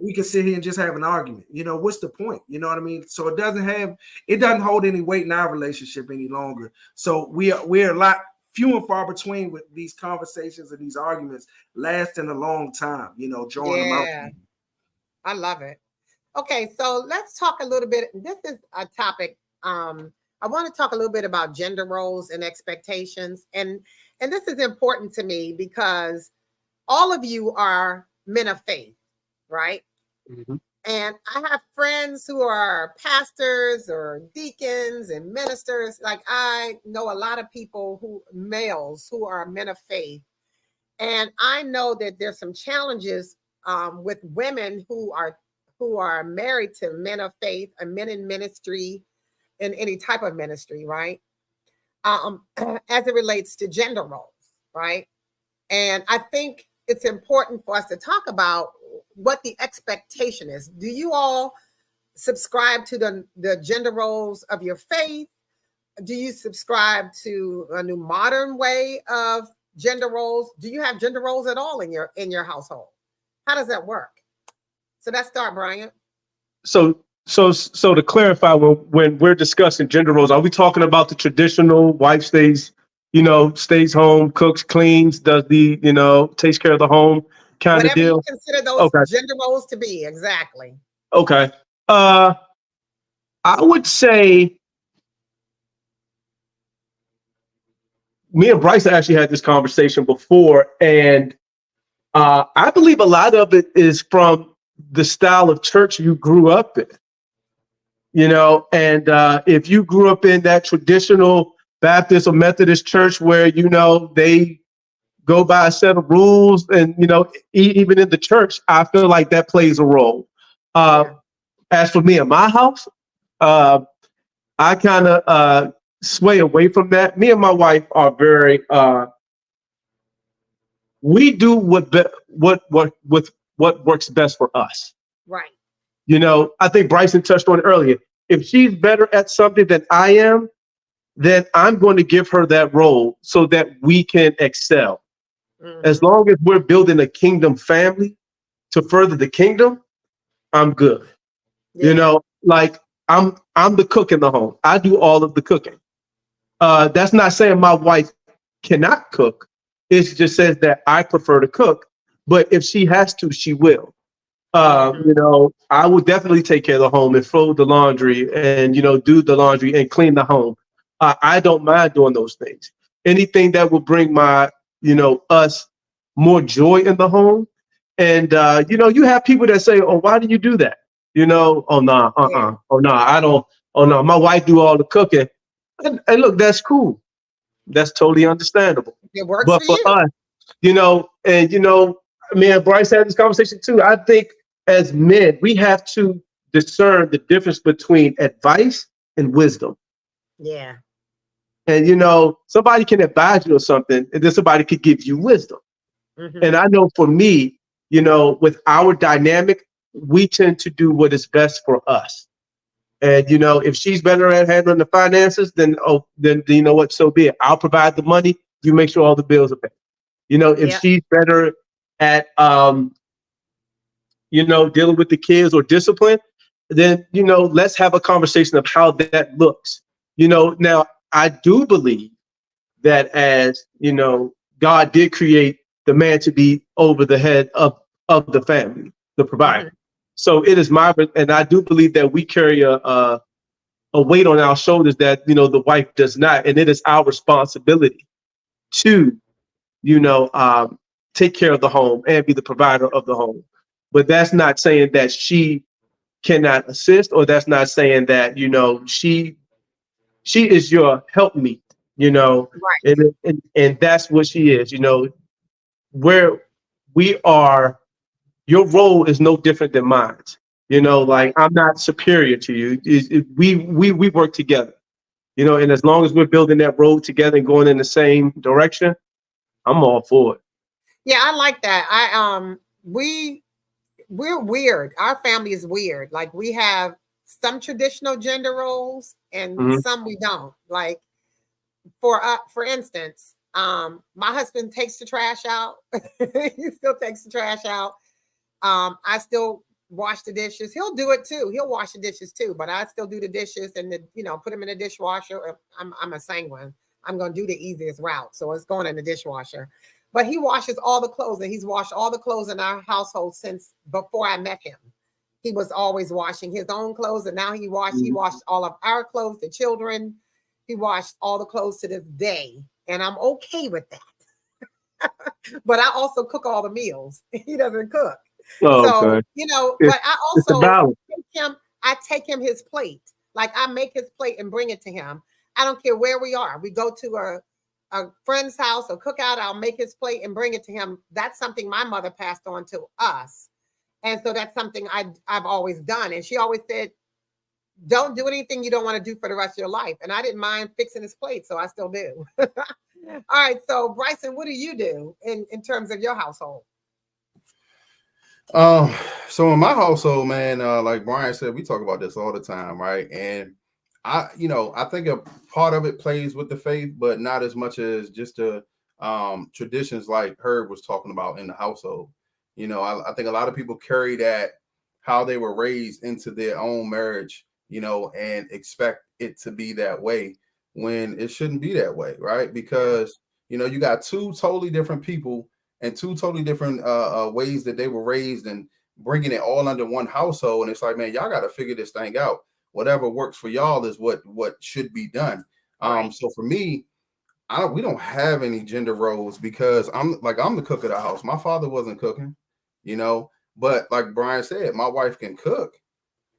we could sit here and just have an argument. You know, what's the point? You know what I mean? So it doesn't hold any weight in our relationship any longer. So we're a lot few and far between with these conversations and these arguments lasting a long time, you know, drawing them out. I love it. Okay, so let's talk a little bit. This is a topic. I want to talk a little bit about gender roles and expectations. And this is important to me because all of you are men of faith, right? Mm-hmm. And I have friends who are pastors or deacons and ministers. Like, I know a lot of people males who are men of faith. And I know that there's some challenges with women who are married to men of faith and men in ministry, in any type of ministry, right? As it relates to gender roles, right? And I think it's important for us to talk about what the expectation is. Do you all subscribe to the gender roles of your faith? Do you subscribe to a new modern way of gender roles? Do you have gender roles at all in your household? How does that work? So let's start, Brian. So to clarify, when we're discussing gender roles, are we talking about the traditional wife stays home, cooks, cleans, does takes care of the home kind of deal? Whatever you consider those gender roles to be, exactly. Okay. I would say me and Bryce actually had this conversation before, and I believe a lot of it is from the style of church you grew up in. And if you grew up in that traditional Baptist or Methodist church where, they go by a set of rules and, even in the church, I feel like that plays a role. As for me and my house, I kind of sway away from that. Me and my wife are very, we do what works best for us. Right. I think Bryson touched on it earlier. If she's better at something than I am, then I'm going to give her that role so that we can excel. Mm-hmm. As long as we're building a kingdom family to further the kingdom, I'm good. Yeah. Like I'm the cook in the home. I do all of the cooking. That's not saying my wife cannot cook. It just says that I prefer to cook. But if she has to, she will. I would definitely take care of the home and fold the laundry and, do the laundry and clean the home. I don't mind doing those things. Anything that will bring my, us more joy in the home. And, you have people that say, oh, why do you do that? Oh, nah, oh, nah, I don't. Oh, no, my wife do all the cooking. And look, that's cool. That's totally understandable. It works but for you. Us, me and Bryce had this conversation too. I think as men, we have to discern the difference between advice and wisdom. Yeah. And, somebody can advise you or something, and then somebody could give you wisdom. Mm-hmm. And I know for me, with our dynamic, we tend to do what is best for us. And, if she's better at handling the finances, then you know what, so be it. I'll provide the money. You make sure all the bills are paid. If she's better at, dealing with the kids or discipline, then, let's have a conversation of how that looks. Now I do believe that as, God did create the man to be over the head of the family, the provider. Mm-hmm. So it is and I do believe that we carry a weight on our shoulders that, the wife does not. And it is our responsibility to, take care of the home and be the provider of the home. But that's not saying that she cannot assist, or that's not saying that, she is your helpmeet, right. And that's what she is, where we are. Your role is no different than mine. Like I'm not superior to you. We work together, and as long as we're building that road together and going in the same direction, I'm all for it. Yeah, I like that. we're weird. Our family is weird. Like we have some traditional gender roles and Mhm. some we don't. Like for instance, my husband takes the trash out. He still takes the trash out. I still wash the dishes. He'll do it too. He'll wash the dishes too, but I still do the dishes and put them in the dishwasher. I'm a sanguine. I'm going to do the easiest route. So it's going in the dishwasher. But he washes all the clothes, and he's washed all the clothes in our household since before I met him. He was always washing his own clothes, and now he washed all of our clothes, the children. He washed all the clothes to this day, and I'm okay with that. But I also cook all the meals. He doesn't cook. Oh, So, okay. but I It's a also balance. take him his plate. Like I make his plate and bring it to him. I don't care where we are. We go to a friend's house or cookout, I'll make his plate and bring it to him. That's something my mother passed on to us. And so that's something I've always done. And she always said, don't do anything you don't want to do for the rest of your life. And I didn't mind fixing his plate, so I still do. All right. So Bryson, what do you do in terms of your household? So in my household, man, like Brian said, we talk about this all the time, right? And I think a part of it plays with the faith, but not as much as just the traditions like Herb was talking about in the household. I think a lot of people carry that how they were raised into their own marriage, and expect it to be that way when it shouldn't be that way, right? Because you got two totally different people and two totally different ways that they were raised, and bringing it all under one household. And it's like, man, y'all got to figure this thing out. Whatever works for y'all is what should be done. Right. So for me, we don't have any gender roles because I'm the cook of the house. My father wasn't cooking, but like Brian said, my wife can cook,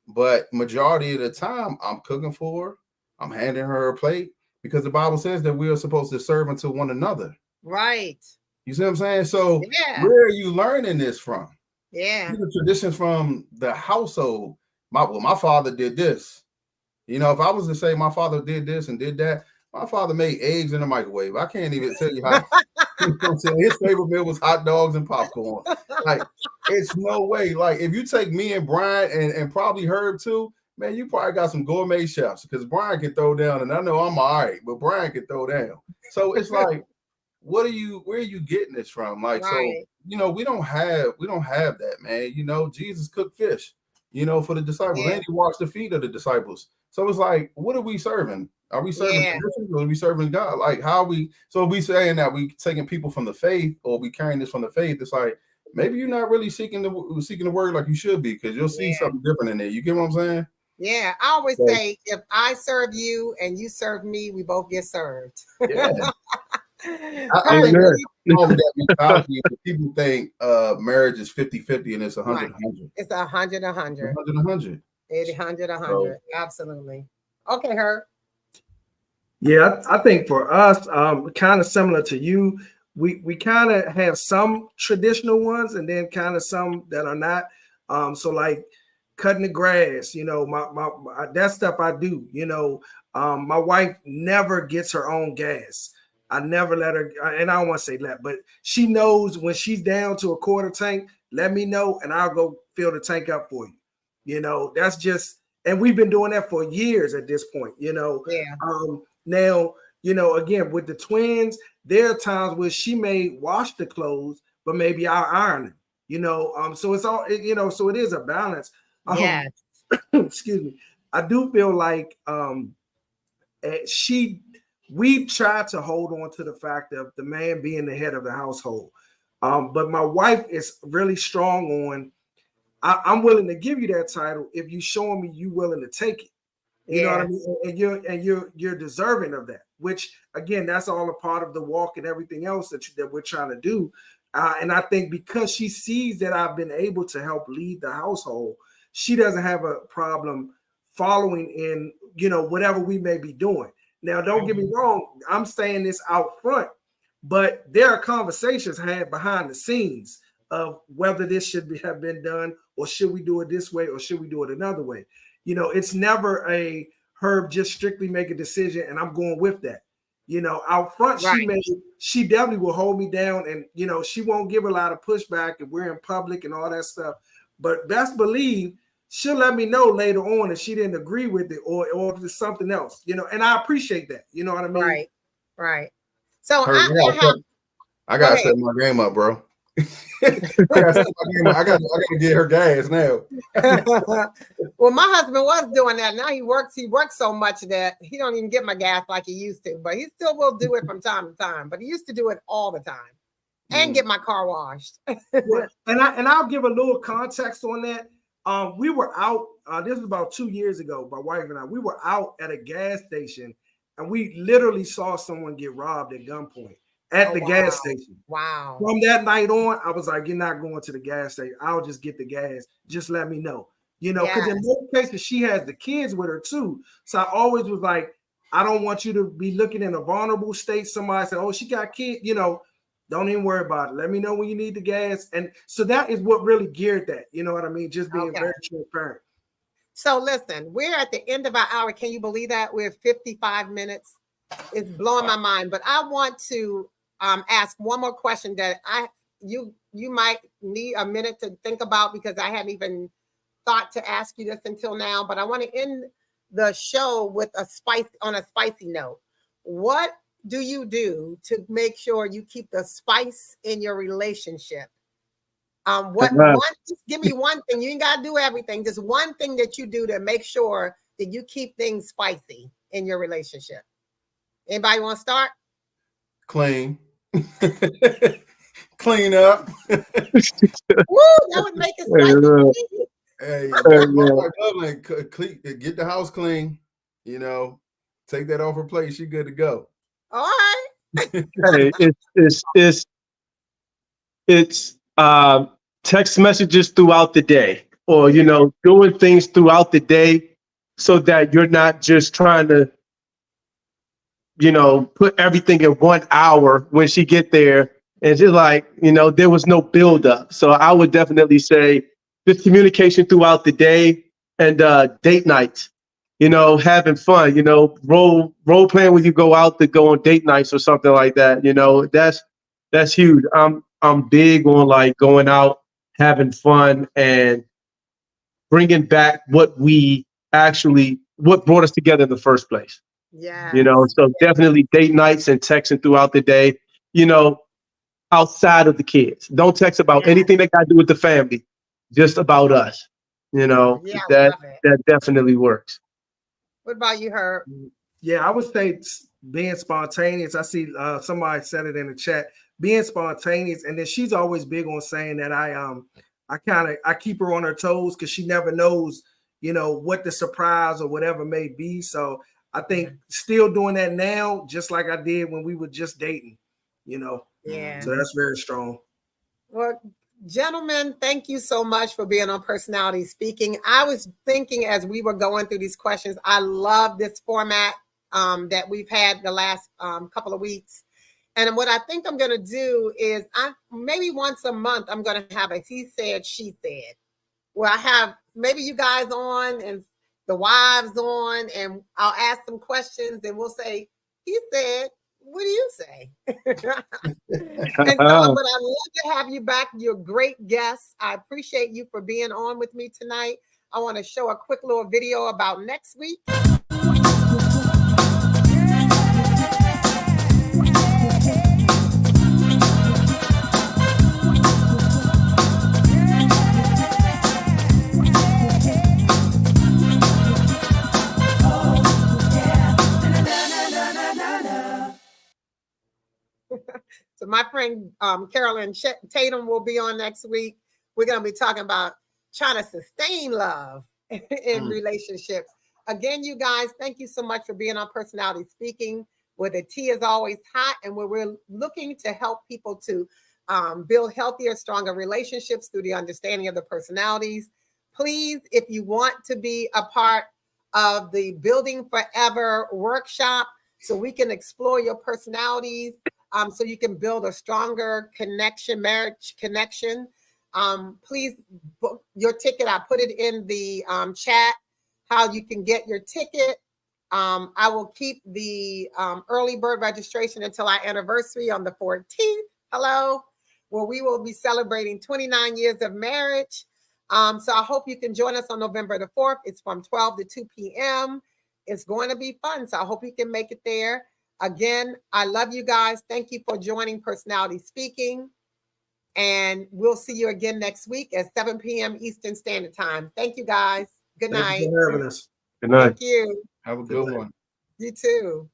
but majority of the time I'm cooking for her. I'm handing her a plate because the Bible says that we are supposed to serve unto one another. Right. You see what I'm saying? So Yeah. where are you learning this from? Yeah. These are traditions from the household. My father did this. If I was to say my father did this and did that, my father made eggs in the microwave. I can't even tell you how. I'm saying? His favorite meal was hot dogs and popcorn. Like, it's no way. Like, if you take me and Brian and probably Herb too, man, you probably got some gourmet chefs because Brian can throw down, and I know I'm all right, but Brian can throw down. So it's like, where are you getting this from? Like, so Right. we don't have that, man. Jesus cooked fish, for the disciples, Yeah. and he washed the feet of the disciples. So it's like, what are we serving? Are we serving traditions, or are we serving God? Like, how are we? So are we saying that we taking people from the faith, or we carrying this from the faith? It's like, maybe you're not really seeking the word like you should be, because you'll see something different in there. You get what I'm saying? Yeah. I always say, if I serve you and you serve me, we both get served. Yeah. I mean, that mentality, people think marriage is 50-50 and it's 100-100. Right. It's 100-100. 100-100. 100-100. Absolutely. Okay, Herb. Yeah, I think for us, kind of similar to you, we kind of have some traditional ones and then kind of some that are not. So like cutting the grass, my that stuff I do. My wife never gets her own gas. I never let her, and I don't want to say let, but she knows when she's down to a quarter tank, let me know and I'll go fill the tank up for you. That's just, and we've been doing that for years at this point, Yeah. Now, again, with the twins, there are times where she may wash the clothes, but maybe I'll iron them, so it's all, so it is a balance. Yes. Excuse me. I do feel like we try to hold on to the fact of the man being the head of the household. But my wife is really strong on, I'm willing to give you that title if you showing me you willing to take it. You know what I mean? And you're deserving of that, which again, that's all a part of the walk and everything else that we're trying to do. And I think because she sees that I've been able to help lead the household, she doesn't have a problem following in, whatever we may be doing. Now, don't get me wrong, I'm saying this out front, but there are conversations had behind the scenes of whether this should have been done, or should we do it this way, or should we do it another way? It's never a Herb just strictly make a decision and I'm going with that. Out front, she definitely will hold me down, and she won't give a lot of pushback if we're in public and all that stuff. But best believe she'll let me know later on if she didn't agree with it or if it's something else, and I appreciate that. You know what I mean? Right. So Herb, I gotta set my game up, bro. I gotta get her gas now. Well, my husband was doing that. Now he works so much that he don't even get my gas like he used to, but he still will do it from time to time. But he used to do it all the time and get my car washed. and I'll give a little context on that. We were out, this was about 2 years ago, my wife and I, we were out at a gas station and we literally saw someone get robbed at gunpoint at the gas station. Wow. From that night on, I was like, you're not going to the gas station. I'll just get the gas. Just let me know. Because in most cases, she has the kids with her too. So I always was like, I don't want you to be looking in a vulnerable state. Somebody said, oh, she got kids, don't even worry about it. Let me know when you need the gas. And so that is what really geared that. You know what I mean? Just being very transparent. So listen, we're at the end of our hour. Can you believe that? We're 55 minutes. It's blowing my mind. But I want to ask one more question that you might need a minute to think about because I hadn't even thought to ask you this until now. But I want to end the show with a spicy note. What do you do to make sure you keep the spice in your relationship? Just give me one thing. You ain't got to do everything. Just one thing that you do to make sure that you keep things spicy in your relationship. Anybody want to start? Clean. Clean up. Woo, that would make it spicy. Hey, get the house clean. Take that off her plate. She good to go. All right. Hey, it's text messages throughout the day, or doing things throughout the day, so that you're not just trying to, put everything in 1 hour when she get there, and just like there was no build up. So I would definitely say just communication throughout the day and date nights. Having fun, role playing when you go out to go on date nights or something like that. That's huge. I'm big on like going out, having fun, and bringing back what brought us together in the first place. Yeah. So definitely date nights and texting throughout the day, outside of the kids. Don't text about anything that got to do with the family, just about us. That definitely works. What about you, Herb? Yeah, I would say being spontaneous. I see somebody said it in the chat, being spontaneous. And then she's always big on saying that I keep her on her toes because she never knows, what the surprise or whatever may be. So I think still doing that now, just like I did when we were just dating, Yeah. So that's very strong. Well, gentlemen, thank you so much for being on Personality Speaking. I was thinking as we were going through these questions, I love this format that we've had the last couple of weeks. And what I think I'm going to do is maybe once a month, I'm going to have a he said, she said, where I have maybe you guys on and the wives on, and I'll ask them questions and we'll say, he said, what do you say? But I'd love to have you back. You're great guests. I appreciate you for being on with me tonight. I want to show a quick little video about next week. So my friend Carolyn Tatum will be on next week. We're going to be talking about trying to sustain love in relationships. Again, you guys, thank you so much for being on Personality Speaking, where the tea is always hot and where we're looking to help people to build healthier, stronger relationships through the understanding of the personalities. Please, if you want to be a part of the Building Forever workshop, so we can explore your personalities, so you can build a stronger connection, marriage connection. Please book your ticket. I put it in the chat, how you can get your ticket. I will keep the early bird registration until our anniversary on the 14th. Hello, where we will be celebrating 29 years of marriage. So I hope you can join us on November the 4th. It's from 12 to 2 p.m. It's going to be fun. So I hope you can make it there. Again, I love you guys. Thank you for joining Personality Speaking. And we'll see you again next week at 7 p.m. Eastern Standard Time. Thank you, guys. Good Thank night. you for having us. Good night. Thank you. Have a good one. You too.